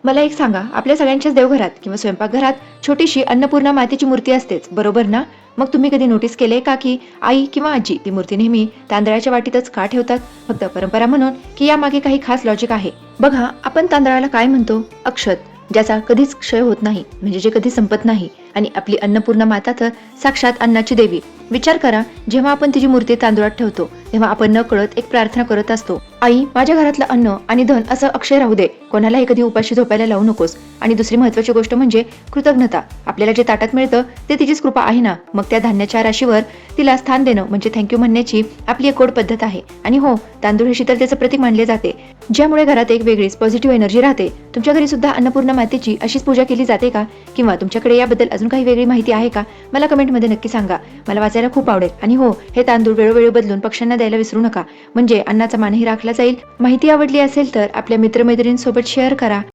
मला एक सांगा, आपल्या सगळ्यांच्याच देवघरात किंवा स्वयंपाकघरात छोटीशी अन्नपूर्णा मातेची मूर्ती असतेच, बरोबर ना? मग तुम्ही कधी नोटीस केले का की आई किंवा आजी ती मूर्ती नेहमी तांदळाच्या वाटीतच का ठेवतात? फक्त परंपरा म्हणून की यामागे काही खास लॉजिक आहे? बघा, आपण तांदळाला काय म्हणतो? अक्षत, ज्याचा कधीच क्षय होत नाही, म्हणजे जे कधी संपत नाही. आणि आपली अन्नपूर्णा माता तर साक्षात अन्नाची देवी. विचार करा, जेव्हा आपण तिची मूर्ती तांदुळात ठेवतो तेव्हा आपण नकळत एक प्रार्थना करत असतो, आई, माझ्या घरातलं अन्न आणि धन असं अक्षय राहू दे, कोणालाही कधी उपाशी झोपायला लावू नकोस. आणि दुसरी महत्वाची गोष्ट म्हणजे कृतज्ञता. आपल्याला जे ताटात मिळतं ते तिचीच कृपा आहे ना. मग त्या धान्याच्या राशीवर तिला स्थान देणं म्हणजे थँक्यू म्हणण्याची आपली एक गोड पद्धत आहे. आणि हो, तांदूळ हे शीतलतेचं प्रतीक मानले जाते, ज्यामुळे घरात एक वेगळीच पॉझिटिव्ह एनर्जी राहते. तुमच्या घरी सुद्धा अन्नपूर्णा मातेची अशीच पूजा केली जाते का? किंवा तुमच्याकडे याबद्दल अजून काही वेगळी माहिती आहे का? मला कमेंटमध्ये नक्की सांगा, मला वाचायला खूप आवडेल. आणि हो, हे तांदूळ वेळोवेळी बदलून पक्ष्यांना द्यायला विसरू नका, म्हणजे अन्नाचा मानही राखला जाईल. माहिती आवडली असेल तर आपल्या मित्रमैत्रिणींसोबत शेअर करा.